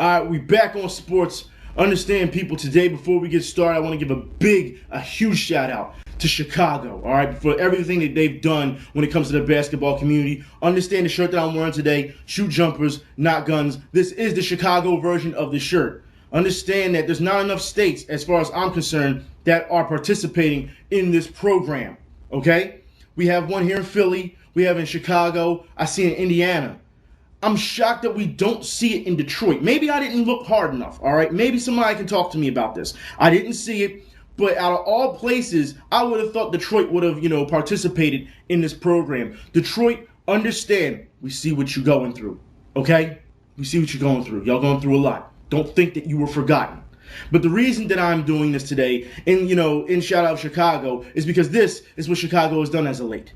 All right, we back on sports. Understand, people, today before we get started, I want to give a huge shout out to Chicago, all right, for everything that they've done when it comes to the basketball community. Understand the shirt that I'm wearing today, shoot jumpers, not guns. This is the Chicago version of the shirt. Understand that there's not enough states, as far as I'm concerned, that are participating in this program, okay? We have one here in Philly, we have in Chicago, I see in Indiana. I'm shocked that we don't see it in Detroit. Maybe I didn't look hard enough, all right? Maybe somebody can talk to me about this. I didn't see it, but out of all places, I would have thought Detroit would have, participated in this program. Detroit, understand, we see what you're going through, okay? We see what you're going through. Y'all going through a lot. Don't think that you were forgotten. But the reason that I'm doing this today, in shout out Chicago, is because this is what Chicago has done as of late.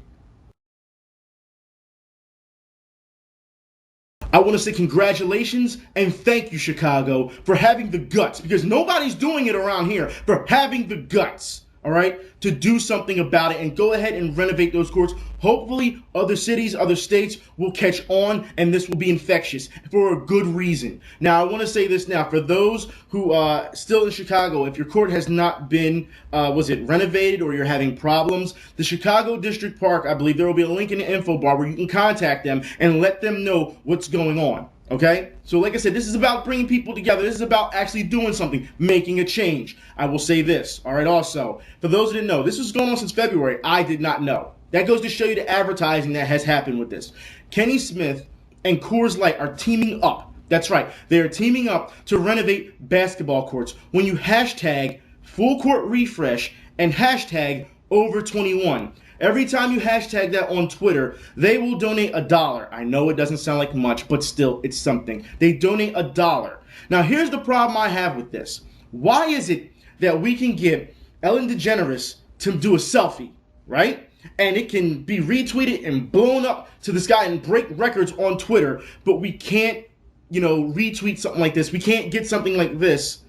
I want to say congratulations and thank you, Chicago, for having the guts, because nobody's doing it around here, for having the guts, all right, to do something about it and go ahead and renovate those courts. Hopefully, other cities, other states will catch on, and this will be infectious for a good reason. Now, I want to say this now. For those who are still in Chicago, if your court has not been, renovated, or you're having problems, the Chicago District Park, I believe there will be a link in the info bar where you can contact them and let them know what's going on. Okay? So like I said, this is about bringing people together. This is about actually doing something, making a change. I will say this, all right, also, for those who didn't know, this was going on since February. I did not know. That goes to show you the advertising that has happened with this. Smith and CoorsLight are teaming up. That's right. They are teaming up to renovate basketball courts. When you hashtag full court refresh and hashtag over 21. Every time you hashtag that on Twitter, they will donate $1. I know it doesn't sound like much, but still, it's something. They donate $1. Now, here's the problem I have with this. Why is it that we can get Ellen DeGeneres to do a selfie, right? And it can be retweeted and blown up to the sky and break records on Twitter, but we can't, retweet something like this. We can't get something like this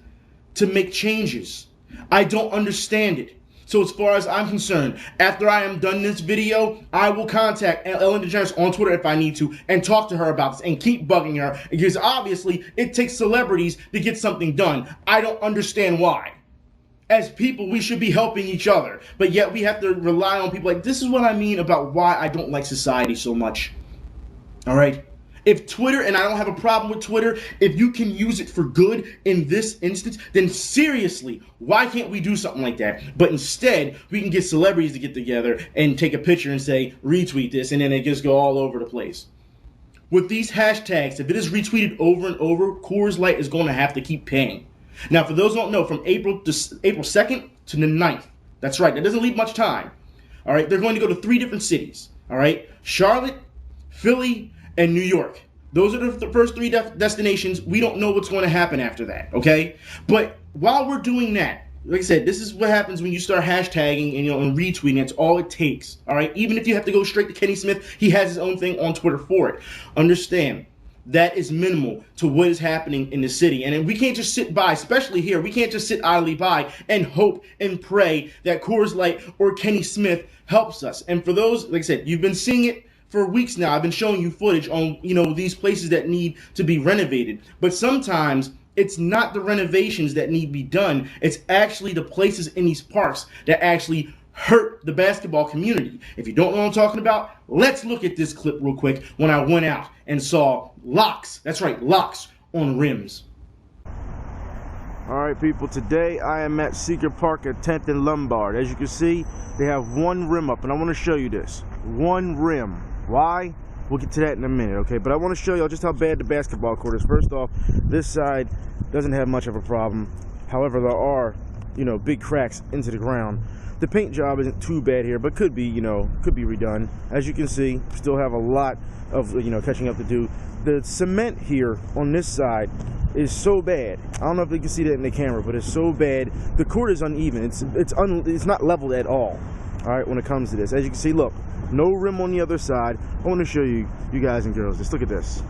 to make changes. I don't understand it. So as far as I'm concerned, after I am done this video, I will contact Ellen DeGeneres on Twitter if I need to and talk to her about this and keep bugging her, because obviously it takes celebrities to get something done. I don't understand why. As people, we should be helping each other, but yet we have to rely on people. Like, this is what I mean about why I don't like society so much. All right? If Twitter, and I don't have a problem with Twitter, if you can use it for good in this instance, then seriously, why can't we do something like that? But instead, we can get celebrities to get together and take a picture and say, retweet this, and then they just go all over the place. With these hashtags, if it is retweeted over and over, CoorsLight is going to have to keep paying. Now, for those who don't know, from April 2nd to the 9th, that's right, that doesn't leave much time. All right, they're going to go to 3 different cities. All right, Charlotte, Philly, and New York. Those are the first 3 destinations. We don't know what's going to happen after that, okay? But while we're doing that, like I said, this is what happens when you start hashtagging and retweeting. That's all it takes, all right? Even if you have to go straight to Kenny Smith, he has his own thing on Twitter for it. Understand, that is minimal to what is happening in the city. And we can't just sit by, especially here, we can't just sit idly by and hope and pray that CoorsLight or Kenny Smith helps us. And for those, like I said, you've been seeing it for weeks now. I've been showing you footage on, these places that need to be renovated. But sometimes it's not the renovations that need to be done. It's actually the places in these parks that actually hurt the basketball community. If you don't know what I'm talking about, let's look at this clip real quick when I went out and saw locks. That's right, locks on rims. All right, people, today I am at Seeker Park at 10th and Lombard. As you can see, they have one rim up, and I want to show you this. One rim. Why? We'll get to that in a minute, okay? But I want to show y'all just how bad the basketball court is. First off, this side doesn't have much of a problem. However, there are, big cracks into the ground. The paint job isn't too bad here, but could be, could be redone. As you can see, still have a lot of, catching up to do. The cement here on this side is so bad. I don't know if you can see that in the camera, but it's so bad. The court is uneven. It's not leveled at all. All right, when it comes to this, as you can see, look, no rim on the other side. I want to show you guys and girls, just look at this.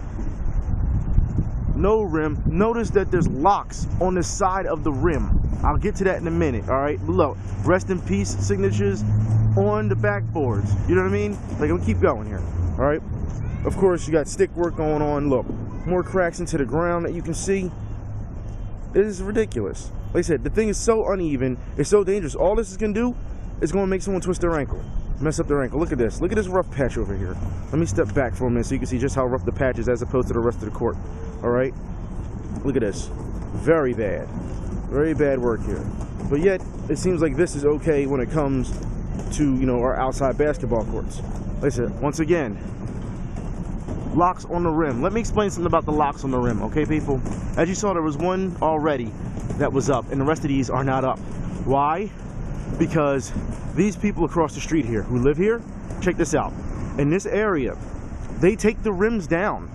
No rim. Notice that there's locks on the side of the rim. I'll get to that in a minute. All right, look, rest in peace signatures on the backboards. You know what I mean? Like, I'm gonna keep going here. All right. Of course, you got stick work going on. Look, more cracks into the ground that you can see. It is ridiculous. Like I said, the thing is so uneven, it's so dangerous. All this is gonna do is gonna make someone twist their ankle, mess up their ankle. Look at this rough patch over here. Let me step back for a minute so you can see just how rough the patch is as opposed to the rest of the court. All right, look at this, very bad work here. But yet, it seems like this is okay when it comes to, you know, our outside basketball courts. Like I said, once again, locks on the rim. Let me explain something about the locks on the rim, okay, people? As you saw, there was one already that was up, and the rest of these are not up. Why? Because these people across the street here who live here, check this out. In this area, they take the rims down.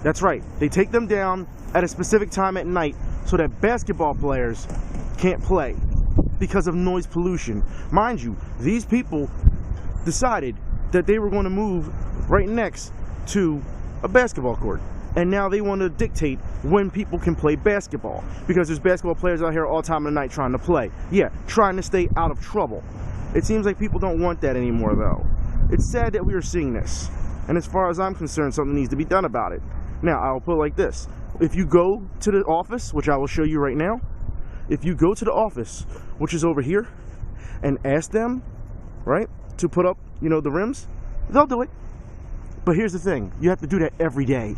That's right, they take them down at a specific time at night so that basketball players can't play because of noise pollution. Mind you, these people decided that they were going to move right next to a basketball court, and now they want to dictate when people can play basketball because there's basketball players out here all time of the night trying to play. Yeah, trying to stay out of trouble. It seems like people don't want that anymore, though. It's sad that we are seeing this, and as far as I'm concerned, something needs to be done about it. Now, I'll put it like this. If you go to the office, which I will show you right now, if you go to the office, which is over here, and ask them, right, to put up, you know, the rims, they'll do it. But here's the thing, you have to do that every day.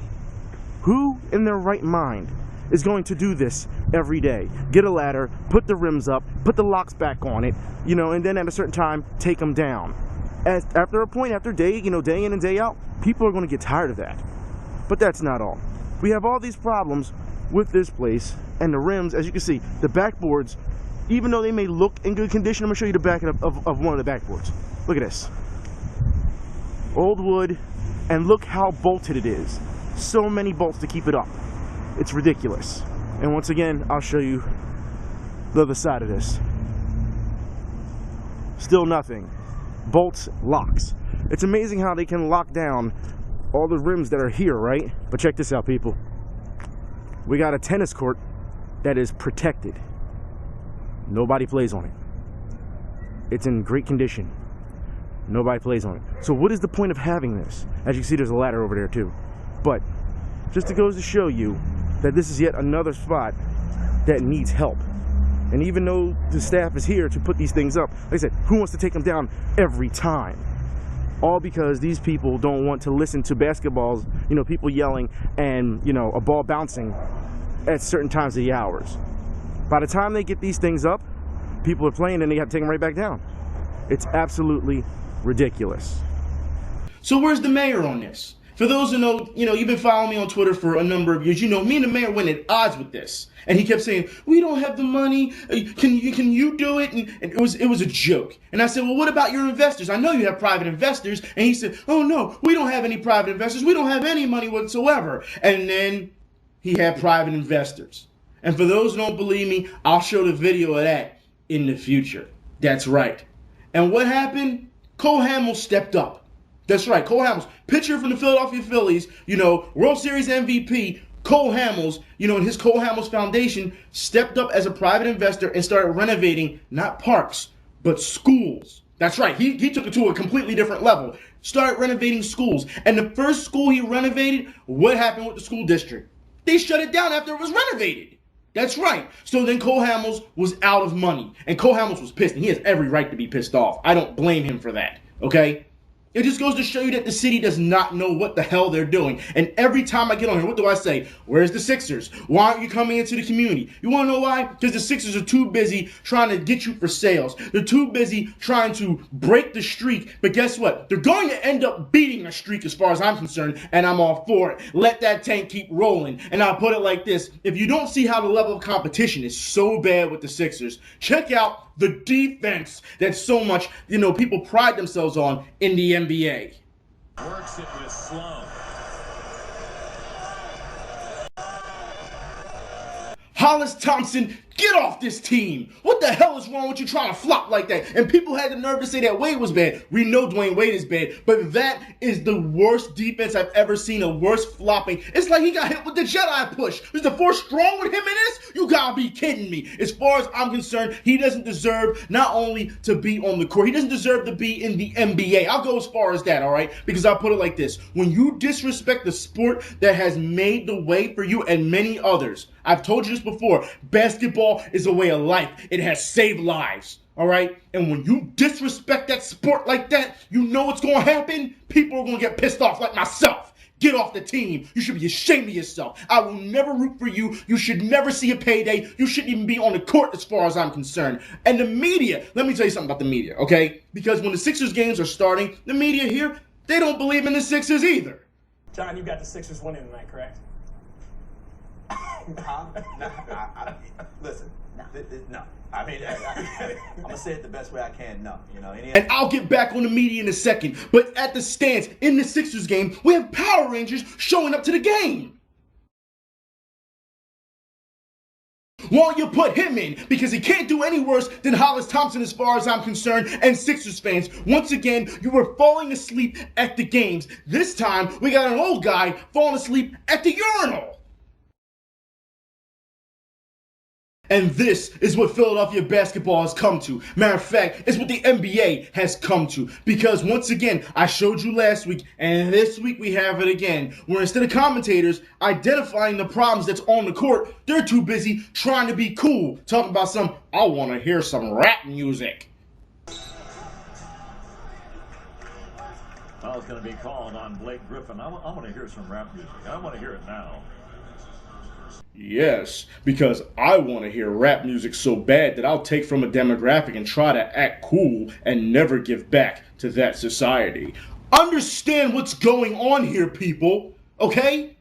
Who in their right mind is going to do this every day? Get a ladder, put the rims up, put the locks back on it, you know, and then at a certain time, take them down. After a point, after day, you know, day in and day out, people are going to get tired of that. But that's not all. We have all these problems with this place, and the rims, as you can see, the backboards, even though they may look in good condition, I'm going to show you the back of one of the backboards. Look at this. Old wood, and look how bolted it is. So many bolts to keep it up. It's ridiculous. And once again, I'll show you the other side of this. Still nothing. Bolts, locks. It's amazing how they can lock down all the rims that are here, right? But check this out, people. We got a tennis court that is protected. Nobody plays on it. It's in great condition. Nobody plays on it. So what is the point of having this? As you can see, there's a ladder over there too. But just to goes to show you that this is yet another spot that needs help. And even though the staff is here to put these things up, like I said, who wants to take them down every time? All because these people don't want to listen to basketballs, you know, people yelling and, you know, a ball bouncing at certain times of the hours. By the time they get these things up, people are playing and they have to take them right back down. It's absolutely ridiculous. So where's the mayor on this? For those who know, you know, you've been following me on Twitter for a number of years. You know, me and the mayor went at odds with this, and he kept saying, "We don't have the money. Can you do it?" And it was a joke. And I said, "Well, what about your investors? I know you have private investors." And he said, "Oh no, we don't have any private investors. We don't have any money whatsoever." And then he had private investors. And for those who don't believe me, I'll show the video of that in the future. That's right. And what happened? Cole Hamels stepped up. That's right, Cole Hamels, pitcher from the Philadelphia Phillies, you know, World Series MVP, Cole Hamels, you know, and his Cole Hamels Foundation stepped up as a private investor and started renovating not parks, but schools. That's right, he took it to a completely different level. Started renovating schools. And the first school he renovated, what happened with the school district? They shut it down after it was renovated. That's right. So then Cole Hamels was out of money. And Cole Hamels was pissed, and he has every right to be pissed off. I don't blame him for that, okay? It just goes to show you that the city does not know what the hell they're doing. And every time I get on here, what do I say? Where's the Sixers? Why aren't you coming into the community? You want to know why? Because the Sixers are too busy trying to get you for sales. They're too busy trying to break the streak. But guess what? They're going to end up beating a streak as far as I'm concerned, and I'm all for it. Let that tank keep rolling. And I'll put it like this. If you don't see how the level of competition is so bad with the Sixers, check out the defense that so much, you know, people pride themselves on in the NBA. Works it with Sloan. Hollis Thompson, get off this team. What the hell is wrong with you trying to flop like that? And people had the nerve to say that Wade was bad. We know Dwayne Wade is bad, but that is the worst defense I've ever seen, a worst flopping. It's like he got hit with the Jedi push. Is the Force strong with him in this? You gotta be kidding me. As far as I'm concerned, he doesn't deserve not only to be on the court, he doesn't deserve to be in the NBA. I'll go as far as that, all right? Because I'll put it like this. When you disrespect the sport that has made the way for you and many others, I've told you this before, basketball is a way of life. It has saved lives. All right? And when you disrespect that sport like that, you know what's going to happen? People are going to get pissed off like myself. Get off the team. You should be ashamed of yourself. I will never root for you. You should never see a payday. You shouldn't even be on the court as far as I'm concerned. And the media, let me tell you something about the media, okay? Because when the Sixers games are starting, the media here, they don't believe in the Sixers either. John, you got the Sixers winning tonight, correct? Listen, no. I mean, I'm going to say it the best way I can. No. You know, and I'll get back on the media in a second. But at the stands, in the Sixers game, we have Power Rangers showing up to the game. Won't you put him in? Because he can't do any worse than Hollis Thompson as far as I'm concerned. And Sixers fans, once again, you were falling asleep at the games. This time, we got an old guy falling asleep at the urinal. And this is what Philadelphia basketball has come to. Matter of fact, it's what the NBA has come to. Because once again, I showed you last week, and this week we have it again, where instead of commentators identifying the problems that's on the court, they're too busy trying to be cool, talking about I want to hear some rap music. Foul's going to be called on Blake Griffin. I want to hear some rap music. I want to hear it now. Yes, because I want to hear rap music so bad that I'll take from a demographic and try to act cool and never give back to that society. Understand what's going on here, people, okay?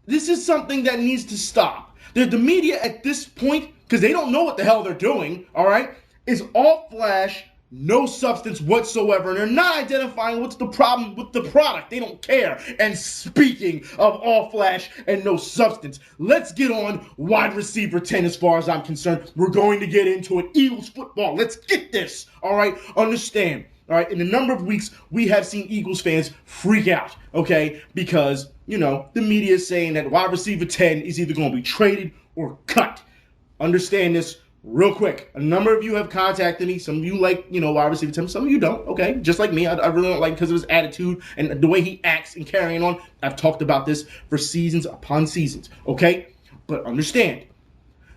This is something that needs to stop. The media at this point, because they don't know what the hell they're doing, all right, is all flash, no substance whatsoever, and they're not identifying what's the problem with the product. They don't care. And speaking of all flash and no substance, let's get on wide receiver 10 as far as I'm concerned. We're going to get into it. Eagles football. Let's get this. All right? Understand. All right? In a number of weeks, we have seen Eagles fans freak out, okay? Because, you know, the media is saying that wide receiver 10 is either going to be traded or cut. Understand this. Real quick, a number of you have contacted me. Some of you like, wide receiver 10. Some of you don't, okay? Just like me. I really don't like because of his attitude and the way he acts and carrying on. I've talked about this for seasons upon seasons, okay? But understand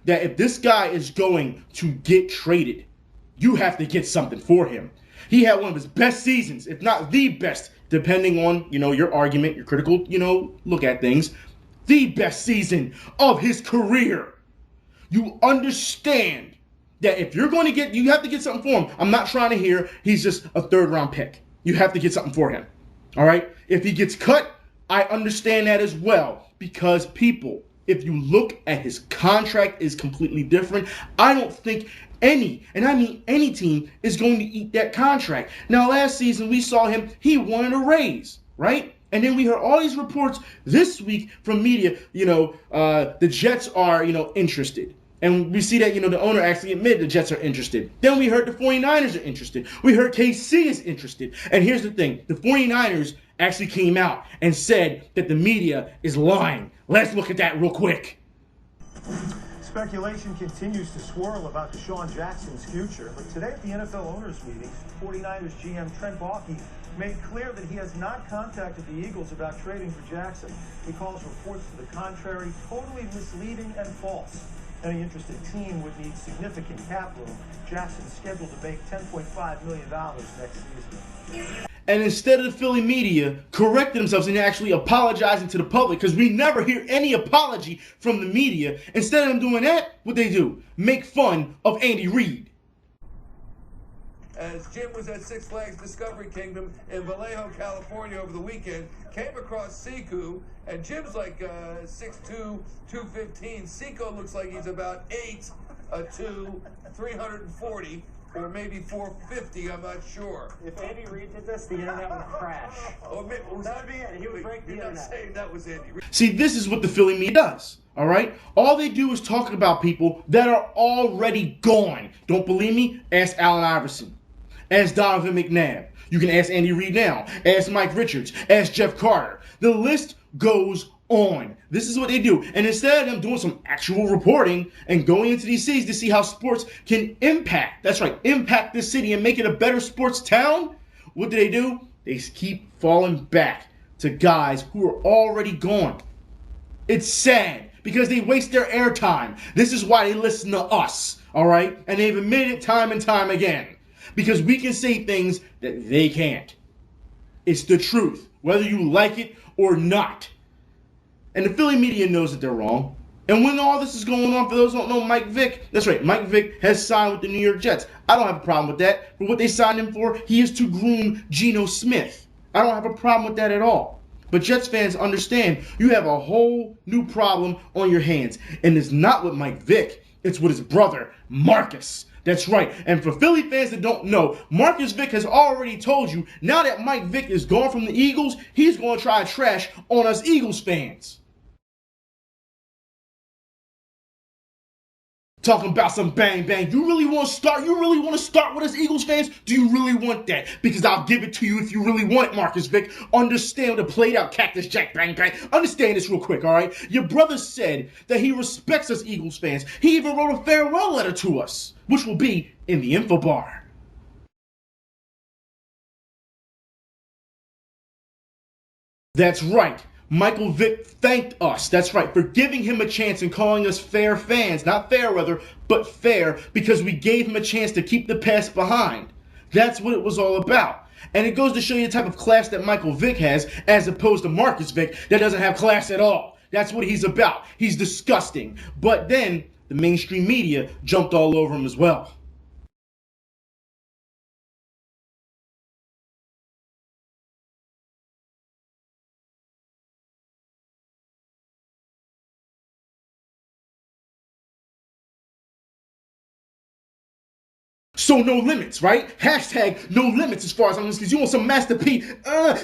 that if this guy is going to get traded, you have to get something for him. He had one of his best seasons, if not the best, depending on, your argument, your critical, look at things. The best season of his career. You understand that if you're going to get, you have to get something for him. I'm not trying to hear he's just a third-round pick. You have to get something for him, all right? If he gets cut, I understand that as well because people, if you look at his contract is completely different. I don't think any, and I mean any team, is going to eat that contract. Now, last season, we saw him, he wanted a raise, right? And then we heard all these reports this week from media, the Jets are, interested. And we see that, the owner actually admitted the Jets are interested. Then we heard the 49ers are interested. We heard KC is interested. And here's the thing. The 49ers actually came out and said that the media is lying. Let's look at that real quick. Speculation continues to swirl about Deshaun Jackson's future. But today at the NFL owners meeting, 49ers GM Trent Baalke made clear that he has not contacted the Eagles about trading for Jackson. He calls reports to the contrary totally misleading and false. Any interested team would need significant cap room. Jackson's scheduled to make $10.5 million next season. And instead of the Philly media correcting themselves and actually apologizing to the public, because we never hear any apology from the media, instead of them doing that, what they do? Make fun of Andy Reid. As Jim was at Six Flags Discovery Kingdom in Vallejo, California over the weekend, came across Siku, and Jim's like 6'2", 215. Siku looks like he's about 8'2", 340, or maybe 450, I'm not sure. If Andy Reid did this, the internet would crash. Oh, That'd be it. He would break the internet. You're not saying that was Andy Reid. See, this is what the Philly media does, all right? All they do is talk about people that are already gone. Don't believe me? Ask Allen Iverson. Ask Donovan McNabb. You can ask Andy Reid now. Ask Mike Richards. Ask Jeff Carter. The list goes on. This is what they do. And instead of them doing some actual reporting and going into these cities to see how sports can impact, that's right, impact this city and make it a better sports town, what do? They keep falling back to guys who are already gone. It's sad because they waste their airtime. This is why they listen to us, all right? And they've admitted it time and time again. Because we can say things that they can't. It's the truth, whether you like it or not. And the Philly media knows that they're wrong. And when all this is going on, for those who don't know, Mike Vick, that's right, Mike Vick has signed with the New York Jets. I don't have a problem with that. For what they signed him for, he is to groom Geno Smith. I don't have a problem with that at all. But Jets fans understand you have a whole new problem on your hands. And it's not with Mike Vick. It's with his brother, Marcus. That's right. And for Philly fans that don't know, Marcus Vick has already told you, now that Mike Vick is gone from the Eagles, he's going to try to trash on us Eagles fans. Talking about some bang bang. You really want to start? You really want to start with us Eagles fans? Do you really want that? Because I'll give it to you if you really want it, Marcus Vick. Understand the played out Cactus Jack bang bang. Understand this real quick, all right? Your brother said that he respects us Eagles fans. He even wrote a farewell letter to us, which will be in the info bar. That's right. Michael Vick thanked us, that's right, for giving him a chance and calling us fair fans. Not fair weather, but fair, because we gave him a chance to keep the past behind. That's what it was all about. And it goes to show you the type of class that Michael Vick has, as opposed to Marcus Vick, that doesn't have class at all. That's what he's about. He's disgusting. But then, the mainstream media jumped all over him as well. So no limits, right? Hashtag no limits as far as I'm concerned. Because you want some Master P,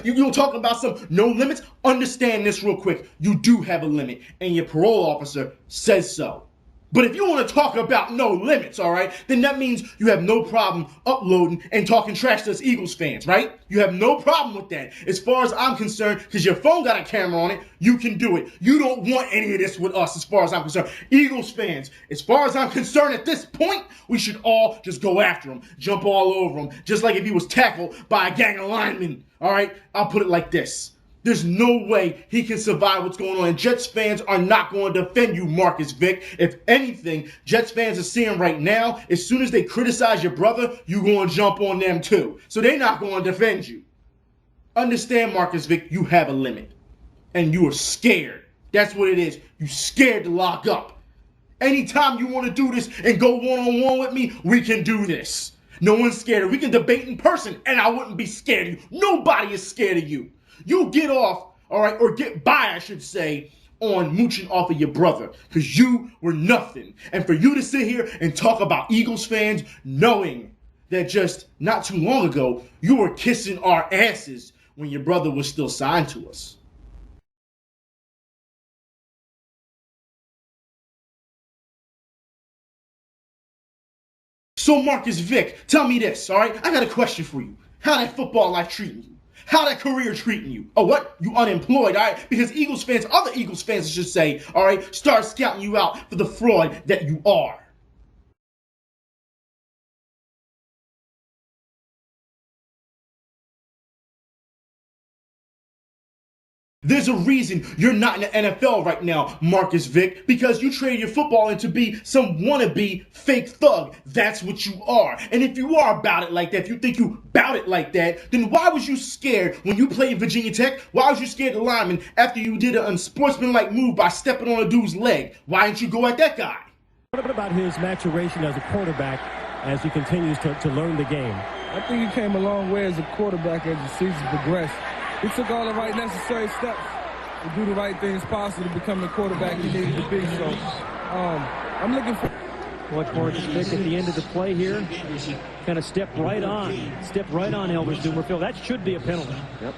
you're talking about some no limits? Understand this real quick. You do have a limit, and your parole officer says so. But if you want to talk about no limits, all right, then that means you have no problem uploading and talking trash to us Eagles fans, right? You have no problem with that. As far as I'm concerned, because your phone got a camera on it, you can do it. You don't want any of this with us as far as I'm concerned. Eagles fans, as far as I'm concerned at this point, we should all just go after him, jump all over him, just like if he was tackled by a gang of linemen, all right? I'll put it like this. There's no way he can survive what's going on. And Jets fans are not going to defend you, Marcus Vick. If anything, Jets fans are seeing right now, as soon as they criticize your brother, you're going to jump on them too. So they're not going to defend you. Understand, Marcus Vick, you have a limit. And you are scared. That's what it is. You're scared to lock up. Anytime you want to do this and go one-on-one with me, we can do this. No one's scared. We can debate in person, and I wouldn't be scared of you. Nobody is scared of you. You get off, all right, or get by, I should say, on mooching off of your brother, because you were nothing. And for you to sit here and talk about Eagles fans, knowing that just not too long ago, you were kissing our asses when your brother was still signed to us. So Marcus Vick, tell me this, all right? I got a question for you. How that football life treating you? How that career treating you? Oh, what? You unemployed, all right? Because Eagles fans, other Eagles fans, I should say, all right, start scouting you out for the fraud that you are. There's a reason you're not in the NFL right now, Marcus Vick, because you traded your football in to be some wannabe fake thug. That's what you are. And if you are about it like that, if you think you about it like that, then why was you scared when you played Virginia Tech? Why was you scared of lineman after you did an unsportsmanlike move by stepping on a dude's leg? Why didn't you go at that guy? What about his maturation as a quarterback as he continues to learn the game? I think he came a long way as a quarterback as the season progressed. He took all the right necessary steps to do the right things possible to become the quarterback he needed to be. So I'm looking for... Watch Marcus Vick at the end of the play here. Kind of step right on Elvis Dumerfield. That should be a penalty. Yep.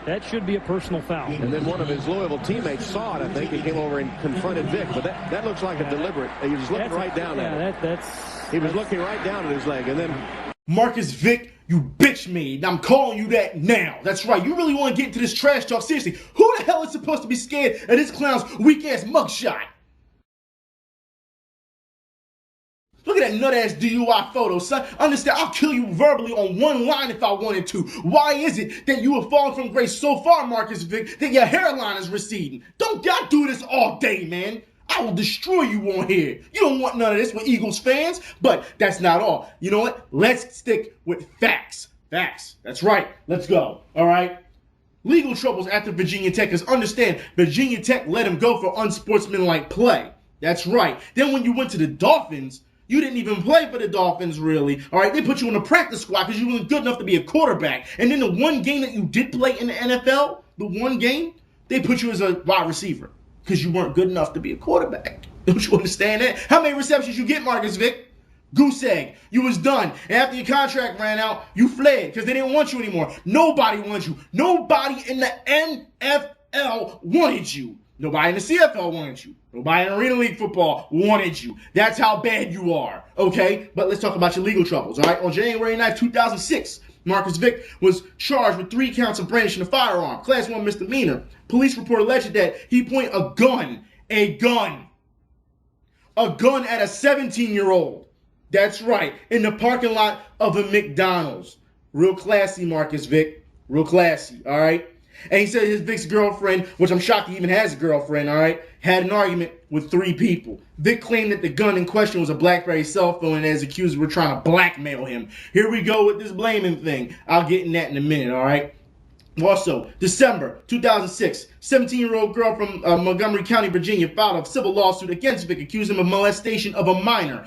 That should be a personal foul. And then one of his Louisville teammates saw it, I think, and came over and confronted Vick. But that looks like a deliberate. He was looking right down at it. He was looking right down at his leg. And then Marcus Vick, You bitch made, and I'm calling you that now. That's right. You really want to get into this trash talk? Seriously, who the hell is supposed to be scared of this clown's weak-ass mugshot? Look at that nut-ass DUI photo, son. Understand, I'll kill you verbally on one line if I wanted to. Why is it that you have fallen from grace so far, Marcus Vick, that your hairline is receding? Don't y'all do this all day, man. I will destroy you on here. You don't want none of this with Eagles fans, but that's not all. You know what? Let's stick with facts. Facts. That's right. Let's go. All right? Legal troubles after Virginia Tech, because understand, Virginia Tech let him go for unsportsmanlike play. That's right. Then when you went to the Dolphins, you didn't even play for the Dolphins, really. All right? They put you in the practice squad because you weren't good enough to be a quarterback. And then the one game that you did play in the NFL, the one game, they put you as a wide receiver. Because you weren't good enough to be a quarterback. Don't you understand that? How many receptions you get, Marcus Vick? Goose egg. You was done. And after your contract ran out, you fled because they didn't want you anymore. Nobody wanted you. Nobody in the NFL wanted you. Nobody in the CFL wanted you. Nobody in Arena League football wanted you. That's how bad you are. Okay? But let's talk about your legal troubles. All right? On January 9th, 2006, Marcus Vick was charged with 3 counts of brandishing a firearm, class 1 misdemeanor. Police report alleged that he pointed a gun at a 17-year-old. That's right, in the parking lot of a McDonald's. Real classy, Marcus Vick. Real classy, all right? And he said his Vick's girlfriend, which I'm shocked he even has a girlfriend, all right, had an argument with 3 people. Vick claimed that the gun in question was a BlackBerry cell phone and his accusers were trying to blackmail him. Here we go with this blaming thing. I'll get in that in a minute, all right? Also, December 2006, 17-year-old girl from Montgomery County, Virginia, filed a civil lawsuit against Vick, accusing him of molestation of a minor,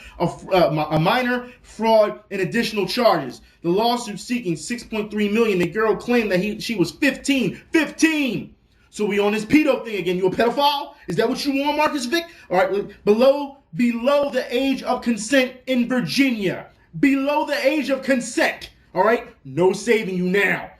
fraud, and additional charges. The lawsuit seeking $6.3 million. The girl claimed that she was 15. 15! So we on this pedo thing again. You a pedophile? Is that what you want, Marcus Vick? All right, below the age of consent in Virginia. Below the age of consent. All right? No saving you now.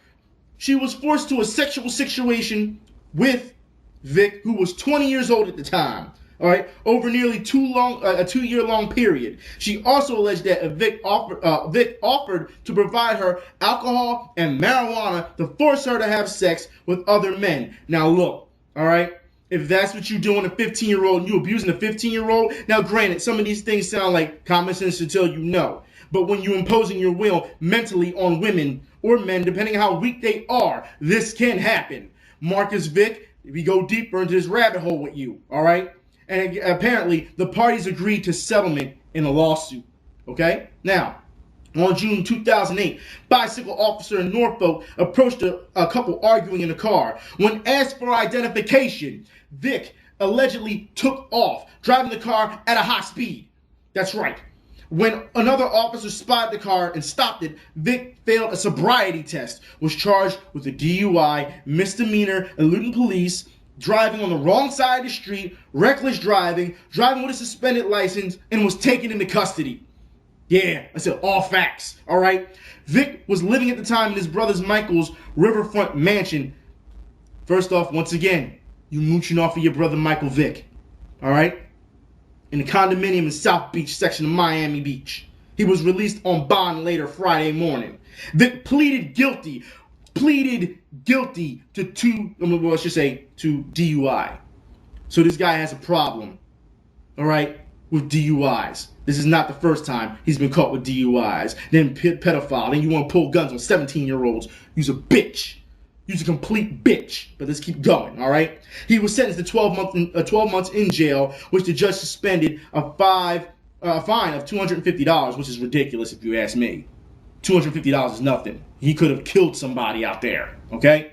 She was forced to a sexual situation with Vick, who was 20 years old at the time, all right, over nearly a 2-year-long period. She also alleged that Vick offered to provide her alcohol and marijuana to force her to have sex with other men. Now, look, all right, if that's what you're doing, a 15-year-old, and you abusing a 15-year-old, now, granted, some of these things sound like common sense to tell you no. But when you're imposing your will mentally on women or men, depending on how weak they are, this can happen. Marcus Vick, we go deeper into this rabbit hole with you, all right? And apparently, the parties agreed to settlement in a lawsuit, okay? Now, on June 2008, bicycle officer in Norfolk approached a couple arguing in a car. When asked for identification, Vick allegedly took off, driving the car at a high speed. That's right. When another officer spotted the car and stopped it, Vick failed a sobriety test, was charged with a DUI, misdemeanor, eluding police, driving on the wrong side of the street, reckless driving with a suspended license, and was taken into custody. Yeah, I said all facts, all right? Vick was living at the time in his brother's Michael's riverfront mansion. First off, once again, you mooching off of your brother Michael Vick, all right? In the condominium in South Beach section of Miami Beach. He was released on bond later Friday morning. Vick pleaded guilty to DUI. So this guy has a problem, all right, with DUIs. This is not the first time he's been caught with DUIs. Then pedophile. Then you want to pull guns on 17-year-olds. You's a bitch. You's a complete bitch. But let's keep going, all right? He was sentenced to 12 months in jail, which the judge suspended a fine of $250, which is ridiculous if you ask me. $250 is nothing. He could have killed somebody out there, okay?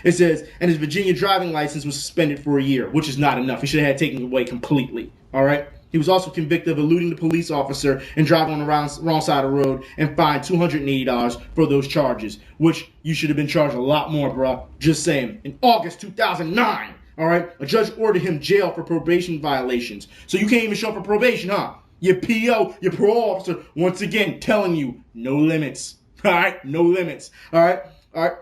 It says, and his Virginia driving license was suspended for a year, which is not enough. He should have had it taken away completely, all right? He was also convicted of eluding the police officer and driving on the wrong side of the road and fined $280 for those charges, which you should have been charged a lot more, bruh. Just saying. In August 2009, all right, a judge ordered him jail for probation violations. So you can't even show up for probation, huh? Your PO, your parole officer, once again, telling you no limits, all right? No limits, all right? All right.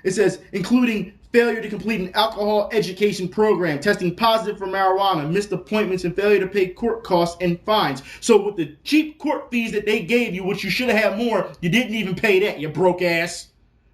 It says, including failure to complete an alcohol education program, testing positive for marijuana, missed appointments, and failure to pay court costs and fines. So with the cheap court fees that they gave you, which you should have had more, you didn't even pay that, you broke ass.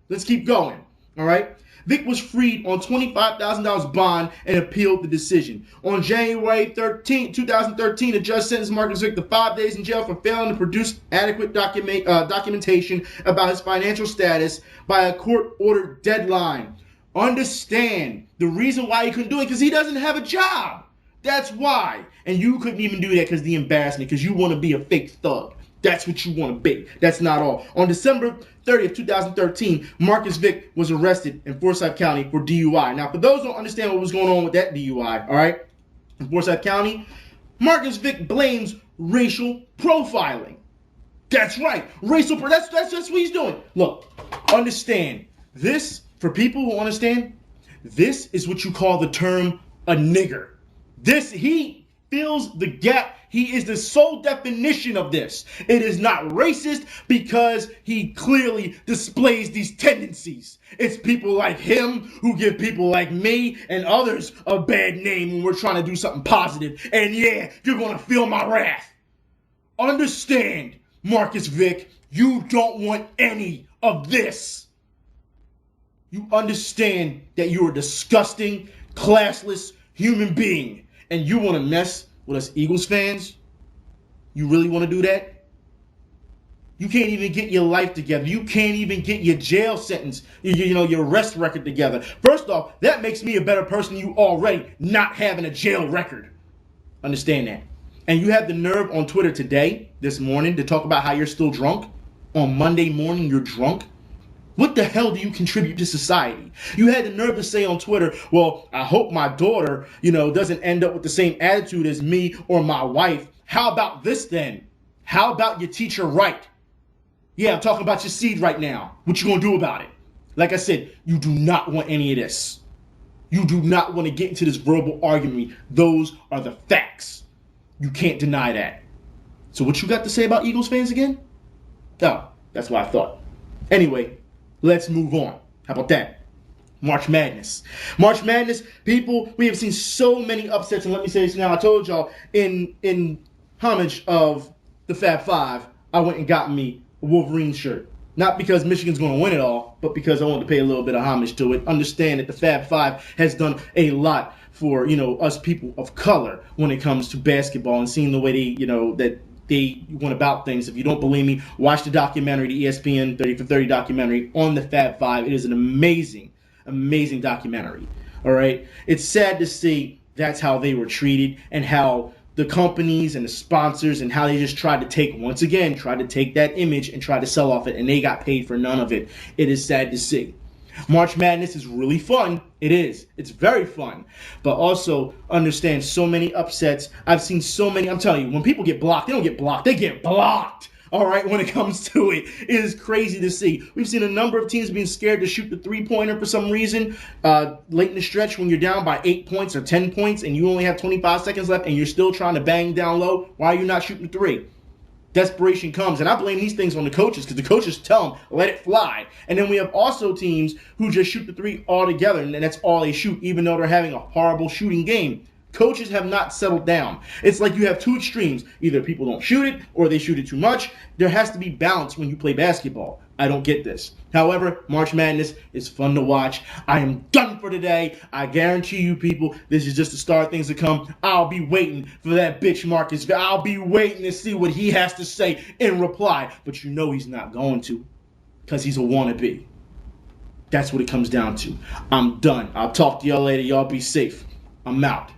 Let's keep going, all right? Vick was freed on $25,000 bond and appealed the decision. On January 13, 2013, a judge sentenced Marcus Vick to 5 days in jail for failing to produce adequate documentation about his financial status by a court-ordered deadline. Understand the reason why he couldn't do it, because he doesn't have a job. That's why. And you couldn't even do that because of the embarrassment, because you want to be a fake thug. That's what you want to be. That's not all. On December 30th, 2013, Marcus Vick was arrested in Forsyth County for DUI. Now, for those who don't understand what was going on with that DUI, all right, in Forsyth County, Marcus Vick blames racial profiling. That's right. That's what he's doing. Look, understand this. For people who understand, this is what you call the term a nigger. He fills the gap. He is the sole definition of this. It is not racist because he clearly displays these tendencies. It's people like him who give people like me and others a bad name when we're trying to do something positive. And yeah, you're going to feel my wrath. Understand, Marcus Vick, you don't want any of this. You understand that you're a disgusting, classless human being, and you want to mess with us Eagles fans? You really want to do that? You can't even get your life together. You can't even get your jail sentence, your arrest record together. First off, that makes me a better person than you already, not having a jail record. Understand that. And you have the nerve on Twitter this morning, to talk about how you're still drunk. On Monday morning, you're drunk. What the hell do you contribute to society? You had the nerve to say on Twitter, well, I hope my daughter, doesn't end up with the same attitude as me or my wife. How about this then? How about you teach her right? Yeah, I'm talking about your seed right now. What you gonna do about it? Like I said, you do not want any of this. You do not want to get into this verbal argument. Those are the facts. You can't deny that. So what you got to say about Eagles fans again? Oh, that's what I thought. Anyway, let's move on. How about that? March Madness. March Madness, people, we have seen so many upsets. And let me say this now. I told y'all, in homage of the Fab Five, I went and got me a Wolverine shirt. Not because Michigan's going to win it all, but because I wanted to pay a little bit of homage to it. Understand that the Fab Five has done a lot for, us people of color when it comes to basketball, and seeing the way they, that they went about things. If you don't believe me, watch the documentary, the ESPN 30 for 30 documentary on the Fab Five. It is an amazing, amazing documentary. All right. It's sad to see that's how they were treated, and how the companies and the sponsors, and how they just tried to take that image and try to sell off it, and they got paid for none of it. It is sad to see. March Madness is really fun. It is. It's very fun. But also understand so many upsets. I've seen so many. I'm telling you, when people get blocked, they don't get blocked. They get blocked. All right, when it comes to it. It is crazy to see. We've seen a number of teams being scared to shoot the three-pointer for some reason. Late in the stretch, when you're down by 8 points or 10 points and you only have 25 seconds left and you're still trying to bang down low, why are you not shooting three? Desperation comes, and I blame these things on the coaches, because the coaches tell them, let it fly. And then we have also teams who just shoot the three altogether, and that's all they shoot, even though they're having a horrible shooting game. Coaches have not settled down. It's like you have two extremes. Either people don't shoot it, or they shoot it too much. There has to be balance when you play basketball. I don't get this. However, March Madness is fun to watch. I am done for today. I guarantee you people, this is just the start of things to come. I'll be waiting for that bitch Marcus. I'll be waiting to see what he has to say in reply. But you know he's not going to, because he's a wannabe. That's what it comes down to. I'm done. I'll talk to y'all later. Y'all be safe. I'm out.